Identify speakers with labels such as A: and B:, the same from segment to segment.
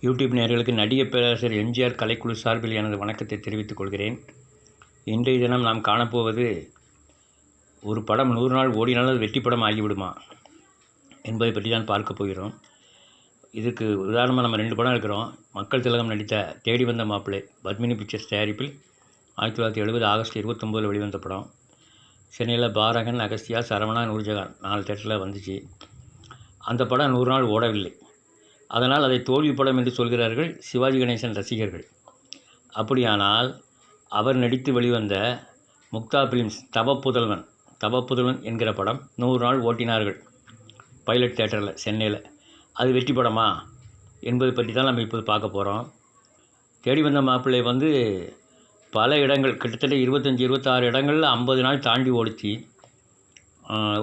A: YouTube நேயர்களுக்கு நடிகர் பேராசிரியர் எம்ஜிஆர் கலைக்குழு சார்பில் எனது வணக்கத்தை தெரிவித்துக் கொள்கிறேன். இன்றைய தினம் நாம் காணப்போவது ஒரு படம் 100 நாள் ஓடினால் அது வெற்றி படம் ஆகிவிடுமா என்பதை பற்றி தான் பார்க்க போகிறோம். இதுக்கு உதாரணமாக நம்ம 2 படம் இருக்கிறோம். மக்கள் திலகம் நடித்த தேடி வந்த மாப்பிள்ளை பத்மினி பிக்சர்ஸ் தயாரிப்பில் 1970 ஆகஸ்ட் 29 வெளிவந்த படம். சென்னையில் பாரகன், அகஸ்தியா, சரவணா, நூர்ஜஹான் 4 தேட்டரில் வந்துச்சு. அந்த படம் 100 நாள் ஓடவில்லை. அதனால் அதை தோல்வி படம் என்று சொல்கிறார்கள் சிவாஜி கணேசன் ரசிகர்கள். அப்படியானால் அவர் நடித்து வெளிவந்த முக்தா ஃபிலிம்ஸ் தவப்புதல்வன் என்கிற படம் 100 நாள் ஓட்டினார்கள் பைலட் தேட்டரில் சென்னையில். அது வெற்றி படமா என்பது பற்றி தான் நம்ம இப்போது பார்க்க போகிறோம். தேடி வந்த மாப்பிள்ளை பல இடங்கள் கிட்டத்தட்ட 25-26 இடங்களில் 50 நாள் தாண்டி ஓடிச்சு.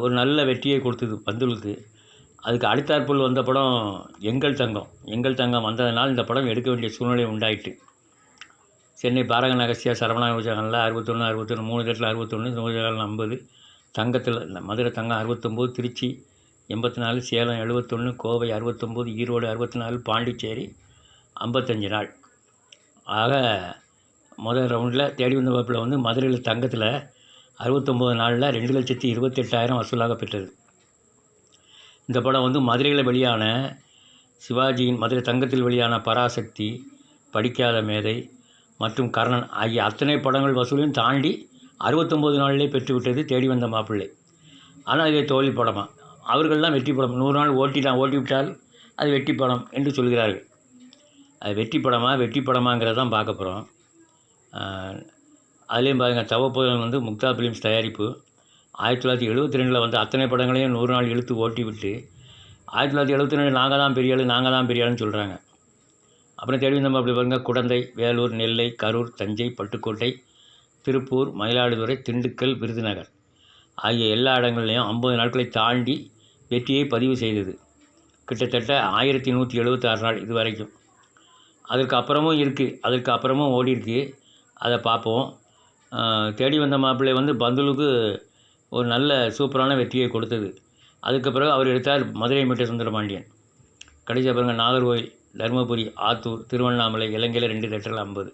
A: ஒரு நல்ல வெற்றியை கொடுத்தது பந்துலுக்கு. அதுக்கு அடுத்தாற்போல் வந்த படம் எங்கள் தங்கம் வந்ததனால் இந்த படம் எடுக்க வேண்டிய சூழ்நிலை உண்டாயிட்டு. சென்னை பாரகன், அகஸ்தியா, சரவணா, நூர்ஜஹானில் 61 3 தேட்டரில் 61, நூர்ஜஹானில் 50, தங்கத்தில் மதுரை தங்கம் 69, திருச்சி 84, சேலம் 71, கோவை 69, ஈரோடு 64, பாண்டிச்சேரி 55 நாள். ஆக முதல் ரவுண்டில் தேடி வந்த மாப்பிள்ளை மதுரையில் தங்கத்தில் 69 நாளில் 2,28,000 வசூலாக பெற்றது. இந்த படம் மதுரையில் வெளியான சிவாஜியின் மதுரை தங்கத்தில் வெளியான பராசக்தி, படிக்காத மேதை மற்றும் கர்ணன் ஆகிய அத்தனை படங்கள் வசூலையும் தாண்டி 69 நாளிலே பெற்றுவிட்டது தேடி வந்த மாப்பிள்ளை. ஆனால் இதை தோல்வி படமாக அவர்கள்லாம் வெற்றி படம் 100 நாள் ஓட்டிவிட்டால் அது வெற்றி படம் என்று சொல்கிறார்கள். அது வெற்றி படமாங்கிறத தான் பார்க்க போகிறோம். அதுலேயும் பாருங்கள், தவப்புதல்வன் முக்தா ஃபிலிம்ஸ் தயாரிப்பு. 1972 வந்த அத்தனை படங்களையும் 100 நாள் இழுத்து ஓட்டி விட்டு 1972 நாங்கள் தான் பெரிய ஆளுன்னு சொல்கிறாங்க. அப்புறம் தேடி வந்த அப்படி பாருங்கள், குடந்தை, வேலூர், நெல்லை, கரூர், தஞ்சை, பட்டுக்கோட்டை, திருப்பூர், மயிலாடுதுறை, திண்டுக்கல், விருதுநகர் ஆகிய எல்லா இடங்கள்லையும் 50 நாட்களை தாண்டி வெற்றியை பதிவு செய்தது. கிட்டத்தட்ட 1176 நாள் இது வரைக்கும். அதற்கு அப்புறமும் ஓடி இருக்கு. அதை பார்ப்போம். தேடி வந்த மாப்பிள்ளை பந்துலுக்கு ஒரு நல்ல சூப்பரான வெற்றியை கொடுத்தது. அதுக்கு பிறகு அவர் எடுத்தார் மதுரை மீட்ட சுந்தரபாண்டியன். கடைசியாக பாருங்கள், நாகர்கோவில், தருமபுரி, ஆத்தூர், திருவண்ணாமலை, இலங்கையில் 2 தேட்டரில் 50.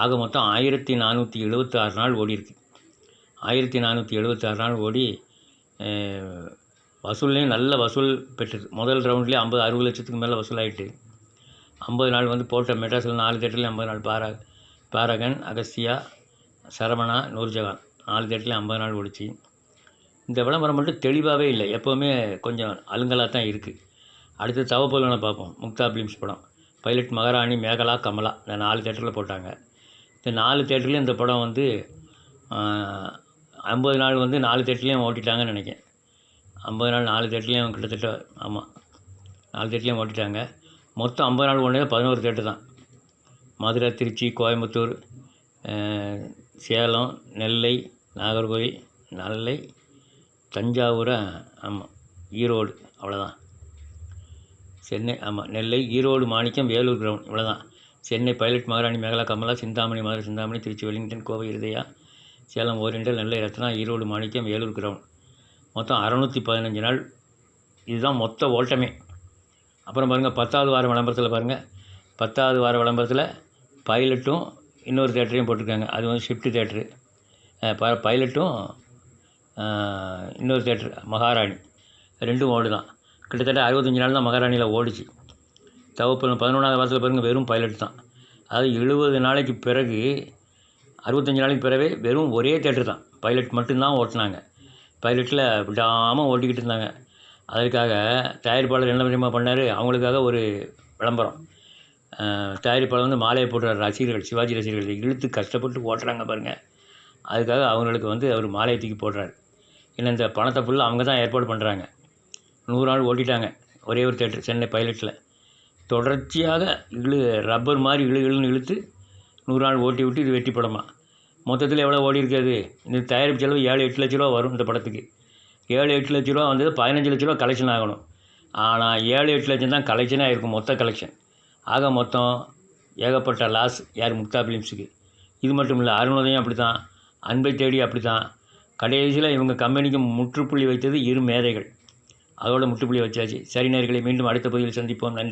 A: ஆக மொத்தம் 1476 நாள் ஓடி இருக்கு. 1476 நாள் ஓடி வசூல்லையும் நல்ல வசூல் பெற்றது. முதல் ரவுண்ட்லேயே 60 லட்சத்துக்கு மேலே வசூலாகிட்டு. 50 நாள் போட்ட மெட்ராஸில் 4 தேட்டர்லேயும் 50 நாள் பாரகன், அகஸ்தியா, சரவணா, நூர்ஜஹான் 4 தேட்டர்லேயும் 50 நாள் ஓடிச்சு. இந்த விளம்பரம் மட்டும் தெளிவாகவே இல்லை, எப்போவுமே கொஞ்சம் அலுங்கலாக தான் இருக்குது. அடுத்து தவப்புதல்வனை பார்ப்போம். முக்தா ஃபிலிம்ஸ் படம் பைலட் மகாராணி, மேகலா, கமலா இந்த 4 தேட்டரில் போட்டாங்க. இந்த 4 தேட்டர்லேயும் இந்த படம் 50 நாள் 4 தேட்டர்லேயும் ஓட்டிட்டாங்கன்னு நினைக்கிறேன். 50 நாள் 4 தேட்டர்லேயும் கிட்டத்தட்ட 4 தேட்டர்லேயும் ஓட்டிட்டாங்க. மொத்தம் 50 நாள் ஓடினது 11 தேட்டர் தான். மதுரை, திருச்சி, கோயம்புத்தூர், சேலம், நெல்லை, நாகர்கோவில், நெல்லை, தஞ்சாவூர், ஈரோடு, அவ்வளோதான். சென்னை, நெல்லை, ஈரோடு, மாணிக்கம், வேலூர் கிரவுண்ட், இவ்வளோதான். சென்னை பைலட் மகாராணி, மேகலா, கமலா, சிந்தாமணி, மதுரை சிந்தாமணி, திருச்சி வெலிங்டன், கோவை இருதயா, சேலம் ஓரியண்டல், நெல்லை ரத்னா, ஈரோடு மாணிக்கம், வேலூர் கிரவுண்ட், மொத்தம் 615 நாள். இதுதான் மொத்த ஓட்டமே. அப்புறம் பாருங்கள், 10வது வார விளம்பரத்தில் பாருங்கள், 10வது வார விளம்பரத்தில் பைலட்டும் இன்னொரு தேட்டரையும் போட்டிருக்காங்க. அது ஷிஃப்ட் தேட்டரு. பைலட்டும் இன்னொரு தேட்டர் மகாராணி 2 ஓடுதான். கிட்டத்தட்ட 65 நாள் தான் மகாராணியில் ஓடிச்சு. தவப்புதல்வன் 11வது வாரத்தில் பாருங்கள், வெறும் பைலட் தான். அதாவது 70 நாளைக்கு பிறகு 65 நாளைக்கு பிறகு வெறும் ஒரே தேட்டர் தான், பைலட் மட்டும்தான் ஓட்டினாங்க. பைலட்டில் விடாமல் ஓட்டிக்கிட்டு இருந்தாங்க. அதற்காக தயாரிப்பாளர் என்ன தெரியுமா பண்ணார், அவங்களுக்காக ஒரு விளம்பரம். தயாரிப்பாளர் மாலையை போடுற ரசிகர்கள், சிவாஜி ரசிகர்கள் இழுத்து கஷ்டப்பட்டு ஓட்டுறாங்க பாருங்கள். அதுக்காக அவங்களுக்கு அவர் மாலையை தூக்கி போடுறாரு. ஏன்னா இந்த பணத்தை ஃபுல்லாக அவங்க தான் ஏற்பாடு பண்ணுறாங்க. 100 நாள் ஓட்டிட்டாங்க ஒரே ஒரு தேட்டர் சென்னை பைலட்டில். தொடர்ச்சியாக ரப்பர் மாதிரி இழுன்னு இழுத்து 100 நாள் ஓட்டி விட்டு இது வெற்றி படமாக. மொத்தத்தில் எவ்வளோ ஓடி இருக்காது. இந்த தயாரிப்பு செலவு 7-8 லட்ச ரூபா வரும். இந்த படத்துக்கு 7-8 லட்ச ரூபா 15 லட்ச ரூபா கலெக்ஷன் ஆகணும். ஆனால் 7-8 லட்சம் தான் கலெக்ஷனாக இருக்கும், மொத்த கலெக்ஷன். ஆக மொத்தம் ஏகப்பட்ட லாஸ் யார், முக்தா ஃபிலிம்ஸுக்கு. இது மட்டும் இல்லை, அருணோதயம் அப்படி தான், அன்பை தேடி அப்படி தான். கடைசியில் இவங்க கம்பெனிக்கு முற்றுப்புள்ளி வைத்தது 2 மேதைகள். அதோட முற்றுப்புள்ளி வச்சாச்சு. சரி நேயர்களே, மீண்டும் அடுத்த பதிவில் சந்திப்போம். நன்றி.